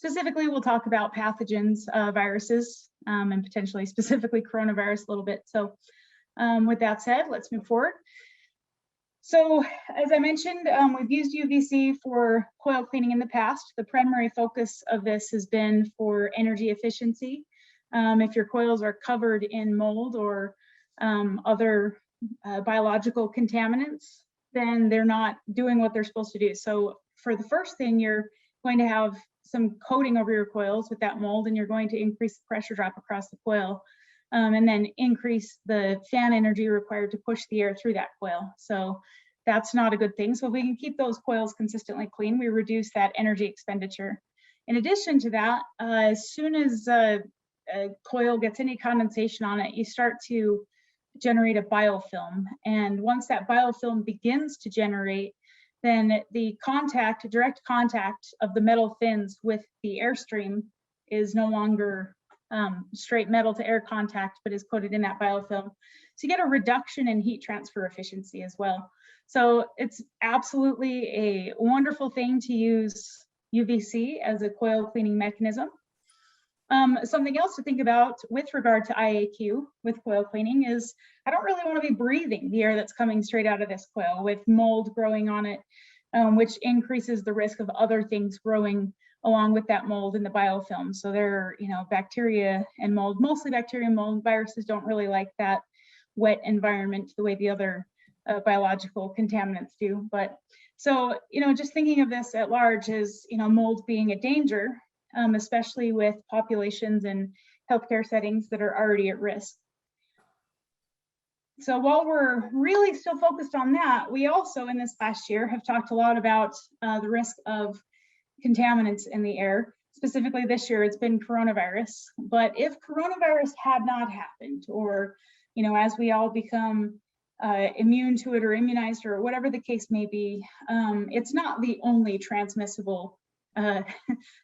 Specifically, we'll talk about pathogens, viruses, and potentially specifically coronavirus a little bit. So with that said, let's move forward. So as I mentioned, we've used UVC for coil cleaning in the past. The primary focus of this has been for energy efficiency. If your coils are covered in mold or other biological contaminants, then they're not doing what they're supposed to do. So for the first thing, you're going to have some coating over your coils with that mold, and you're going to increase the pressure drop across the coil, and then increase the fan energy required to push the air through that coil. So that's not a good thing. So if we can keep those coils consistently clean, we reduce that energy expenditure. In addition to that, as soon as a coil gets any condensation on it, you start to generate a biofilm. And once that biofilm begins to generate, then the direct contact of the metal fins with the Airstream is no longer straight metal to air contact, but is coated in that biofilm. So you get a reduction in heat transfer efficiency as well. So it's absolutely a wonderful thing to use UVC as a coil cleaning mechanism. Something else to think about with regard to IAQ with coil cleaning is I don't really want to be breathing the air that's coming straight out of this coil with mold growing on it, which increases the risk of other things growing along with that mold in the biofilm. So there are, bacteria and mold, mostly bacteria and mold. Viruses don't really like that wet environment the way the other biological contaminants do. But so, just thinking of this at large as, mold being a danger, especially with populations and healthcare settings that are already at risk. So while we're really still focused on that, we also in this last year have talked a lot about the risk of contaminants in the air. Specifically this year, it's been coronavirus. But if coronavirus had not happened, or as we all become immune to it or immunized or whatever the case may be, it's not the only transmissible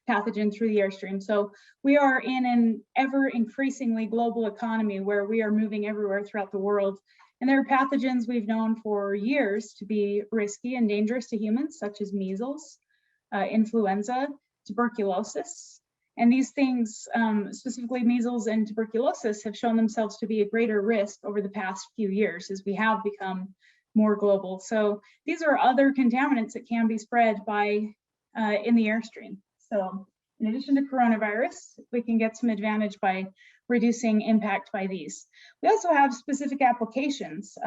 pathogen through the Airstream. So we are in an ever increasingly global economy where we are moving everywhere throughout the world. And there are pathogens we've known for years to be risky and dangerous to humans, such as measles, influenza, tuberculosis. And these things, specifically measles and tuberculosis, have shown themselves to be a greater risk over the past few years as we have become more global. So these are other contaminants that can be spread by in the Airstream. So in addition to coronavirus, we can get some advantage by reducing impact by these. We also have specific applications,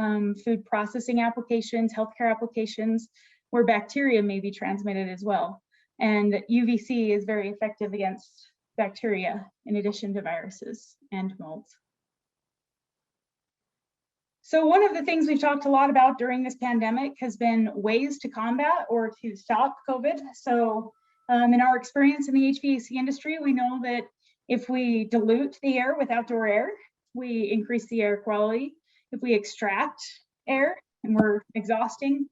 food processing applications, healthcare applications, where bacteria may be transmitted as well. And UVC is very effective against bacteria in addition to viruses and molds. So one of the things we've talked a lot about during this pandemic has been ways to combat or to stop COVID. So in our experience in the HVAC industry, we know that if we dilute the air with outdoor air, we increase the air quality. If we extract air and we're exhausting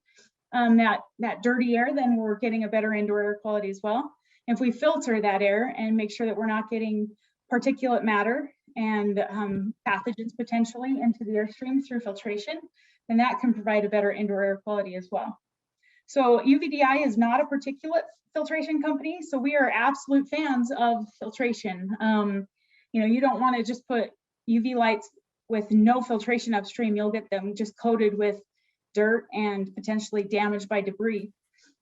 that dirty air, then we're getting a better indoor air quality as well. If we filter that air and make sure that we're not getting particulate matter and pathogens potentially into the Airstream through filtration, then that can provide a better indoor air quality as well. So UVDI is not a particulate filtration company, so we are absolute fans of filtration. You don't want to just put UV lights with no filtration upstream. You'll get them just coated with dirt and potentially damaged by debris,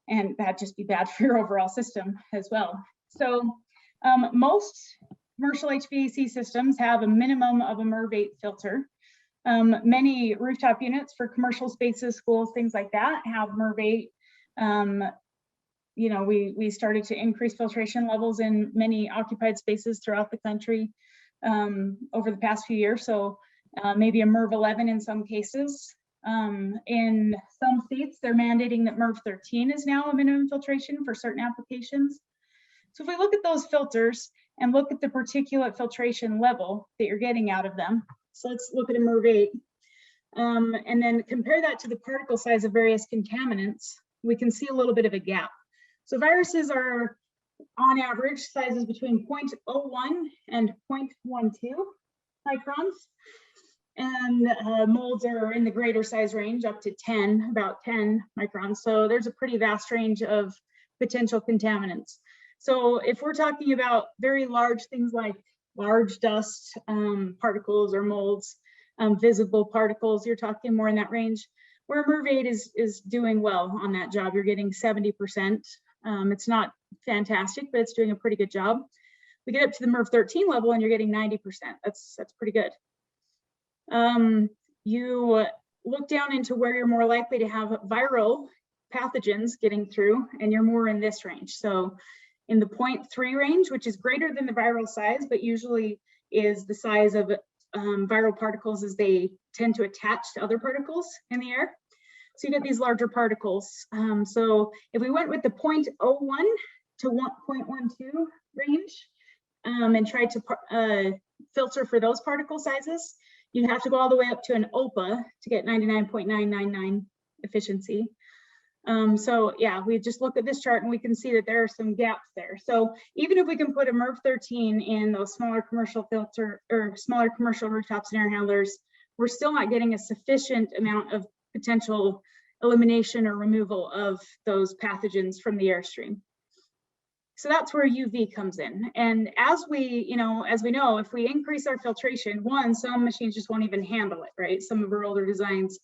and that'd just be bad for your overall system as well. So most commercial HVAC systems have a minimum of a MERV8 filter. Many rooftop units for commercial spaces, schools, things like that have MERV8. We started to increase filtration levels in many occupied spaces throughout the country over the past few years. So maybe a MERV11 in some cases. In some states, they're mandating that MERV13 is now a minimum filtration for certain applications. So if we look at those filters and look at the particulate filtration level that you're getting out of them, so let's look at a MERV8, and then compare that to the particle size of various contaminants, we can see a little bit of a gap. So viruses are, on average, sizes between 0.01 and 0.12 microns. And molds are in the greater size range, up to about 10 microns. So there's a pretty vast range of potential contaminants. So if we're talking about very large things like large dust particles or molds, visible particles, you're talking more in that range, where MERV 8 is doing well on that job. You're getting 70%. It's not fantastic, but it's doing a pretty good job. We get up to the MERV 13 level and you're getting 90%. That's pretty good. You look down into where you're more likely to have viral pathogens getting through, and you're more in this range. So in the 0.3 range, which is greater than the viral size, but usually is the size of viral particles as they tend to attach to other particles in the air. So you get these larger particles. So if we went with the 0.01 to 1.12 range and tried to filter for those particle sizes, you'd have to go all the way up to an OPA to get 99.999 efficiency. So yeah, we just look at this chart and we can see that there are some gaps there. So even if we can put a MERV 13 in those smaller commercial filter or smaller commercial rooftops and air handlers, we're still not getting a sufficient amount of potential elimination or removal of those pathogens from the airstream. So that's where UV comes in. And as we know, if we increase our filtration, some machines just won't even handle it, right? Some of our older designs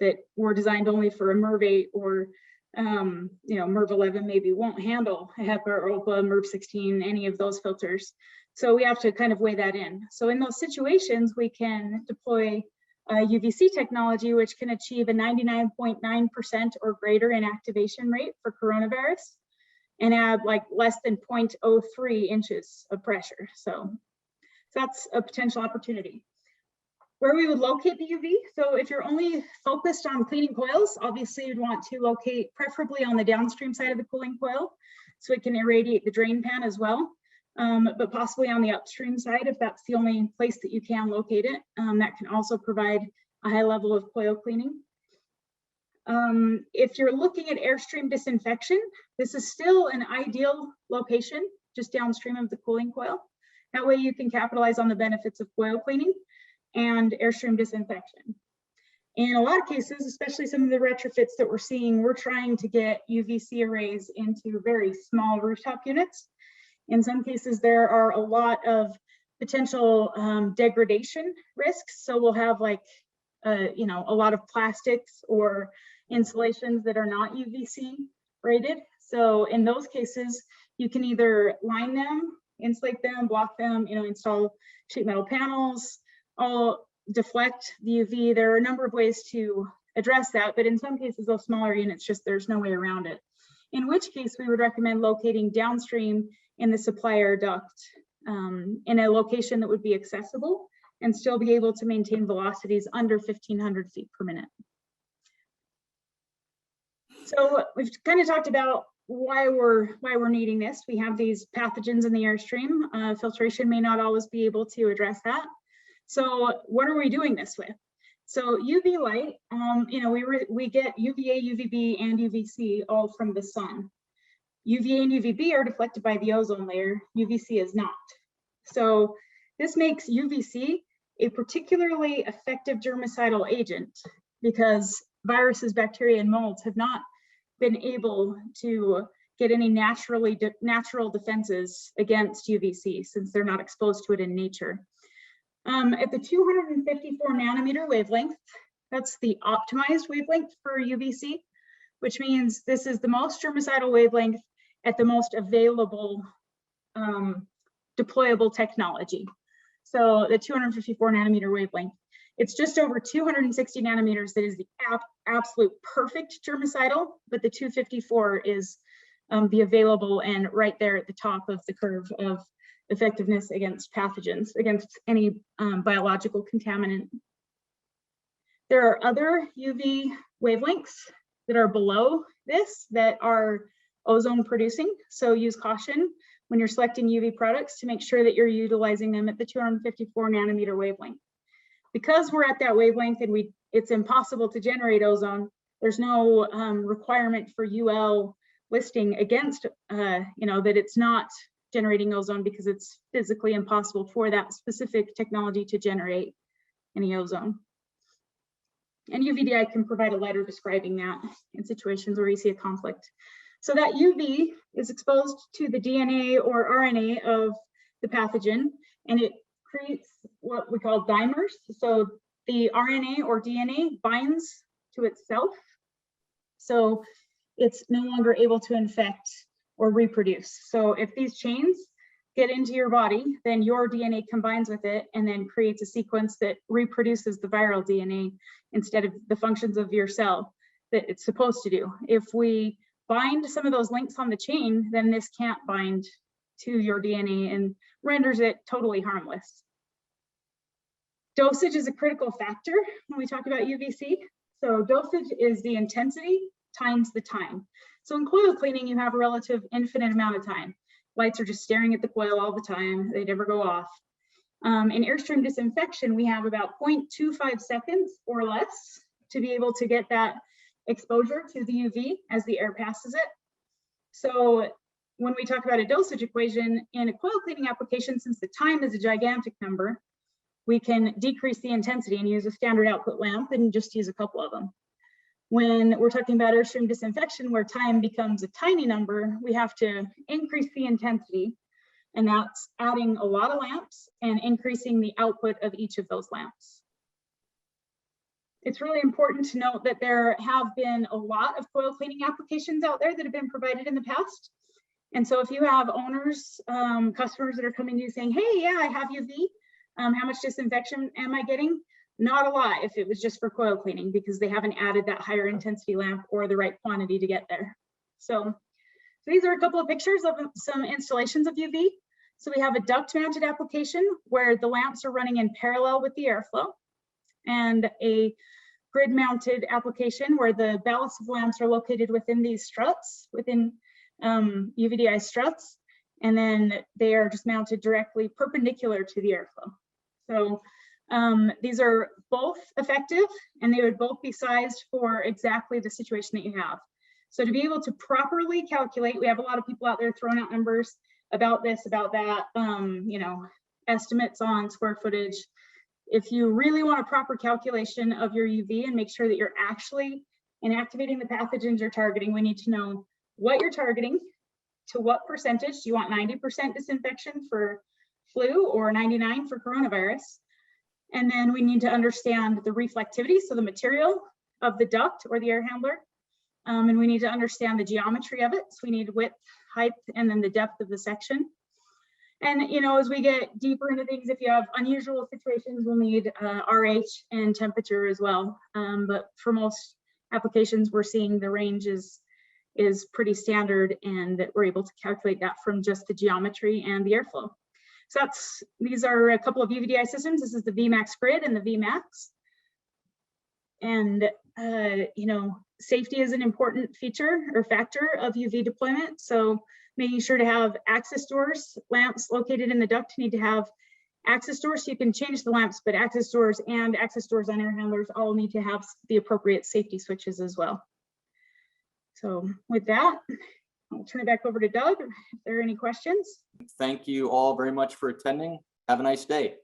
that were designed only for a MERV 8 or MERV 11 maybe won't handle a HEPA or OPA, MERV 16, any of those filters. So we have to kind of weigh that in. So in those situations, we can deploy UVC technology, which can achieve a 99.9% or greater inactivation rate for coronavirus and add like less than 0.03 inches of pressure. So that's a potential opportunity. Where we would locate the UV, so if you're only focused on cleaning coils, obviously you'd want to locate preferably on the downstream side of the cooling coil, so it can irradiate the drain pan as well, but possibly on the upstream side if that's the only place that you can locate it. That can also provide a high level of coil cleaning. If you're looking at Airstream disinfection, this is still an ideal location just downstream of the cooling coil. That way you can capitalize on the benefits of coil cleaning and Airstream disinfection. In a lot of cases, especially some of the retrofits that we're seeing, we're trying to get UVC arrays into very small rooftop units. In some cases, there are a lot of potential degradation risks. So we'll have like, a lot of plastics or insulations that are not UVC rated. So in those cases, you can either line them, insulate them, block them, install sheet metal panels, all deflect the UV. There are a number of ways to address that, but in some cases, those smaller units, there's no way around it. In which case, we would recommend locating downstream in the supplier duct in a location that would be accessible and still be able to maintain velocities under 1,500 feet per minute. So we've kind of talked about why we're needing this. We have these pathogens in the airstream. Filtration may not always be able to address that. So what are we doing this with? So UV light, we get UVA, UVB, and UVC all from the sun. UVA and UVB are deflected by the ozone layer. UVC is not. So this makes UVC a particularly effective germicidal agent because viruses, bacteria, and molds have not been able to get any natural defenses against UVC since they're not exposed to it in nature. At the 254 nanometer wavelength, that's the optimized wavelength for UVC, which means this is the most germicidal wavelength at the most available deployable technology. So the 254 nanometer wavelength, it's just over 260 nanometers that is the absolute perfect germicidal, but the 254 is the available and right there at the top of the curve of effectiveness against pathogens, against any biological contaminant. There are other UV wavelengths that are below this that are ozone producing. So use caution when you're selecting UV products to make sure that you're utilizing them at the 254 nanometer wavelength. Because we're at that wavelength and it's impossible to generate ozone, there's no requirement for UL listing against, that it's not generating ozone because it's physically impossible for that specific technology to generate any ozone. And UVDI can provide a letter describing that in situations where you see a conflict. So that UV is exposed to the DNA or RNA of the pathogen, and it creates what we call dimers. So the RNA or DNA binds to itself, so it's no longer able to infect or reproduce. So if these chains get into your body, then your DNA combines with it and then creates a sequence that reproduces the viral DNA instead of the functions of your cell that it's supposed to do. If we bind some of those links on the chain, then this can't bind to your DNA and renders it totally harmless. Dosage is a critical factor when we talk about UVC. So dosage is the intensity times the time. So in coil cleaning, you have a relative infinite amount of time. Lights are just staring at the coil all the time. They never go off. In Airstream disinfection, we have about 0.25 seconds or less to be able to get that exposure to the UV as the air passes it. So when we talk about a dosage equation in a coil cleaning application, since the time is a gigantic number, we can decrease the intensity and use a standard output lamp and just use a couple of them. When we're talking about Airstream disinfection, where time becomes a tiny number, we have to increase the intensity, and that's adding a lot of lamps and increasing the output of each of those lamps. It's really important to note that there have been a lot of coil cleaning applications out there that have been provided in the past. And so if you have owners, customers that are coming to you saying, hey, yeah, I have UV, how much disinfection am I getting? Not a lot if it was just for coil cleaning, because they haven't added that higher intensity lamp or the right quantity to get there. So these are a couple of pictures of some installations of UV. So we have a duct mounted application where the lamps are running in parallel with the airflow, and a grid mounted application where the ballast of lamps are located within these struts, within UVDI struts, and then they are just mounted directly perpendicular to the airflow. So these are both effective, and they would both be sized for exactly the situation that you have. So to be able to properly calculate, we have a lot of people out there throwing out numbers about this, about that, you know, estimates on square footage. If you really want a proper calculation of your UV and make sure that you're actually inactivating the pathogens you're targeting, we need to know what you're targeting, to what percentage. Do you want 90% disinfection for flu or 99 for coronavirus? And then we need to understand the reflectivity, so the material of the duct or the air handler. And we need to understand the geometry of it. So we need width, height, and then the depth of the section. And, you know, as we get deeper into things, if you have unusual situations, we'll need RH and temperature as well. But for most applications, we're seeing the range is pretty standard, and we're able to calculate that from just the geometry and the airflow. So these are a couple of UVDI systems. This is the VMAX grid and the VMAX. And, you know, safety is an important feature or factor of UV deployment. So making sure to have access doors, lamps located in the duct need to have access doors so you can change the lamps, but access doors and access doors on air handlers all need to have the appropriate safety switches as well. So with that, I'll turn it back over to Doug if there are any questions. Thank you all very much for attending. Have a nice day.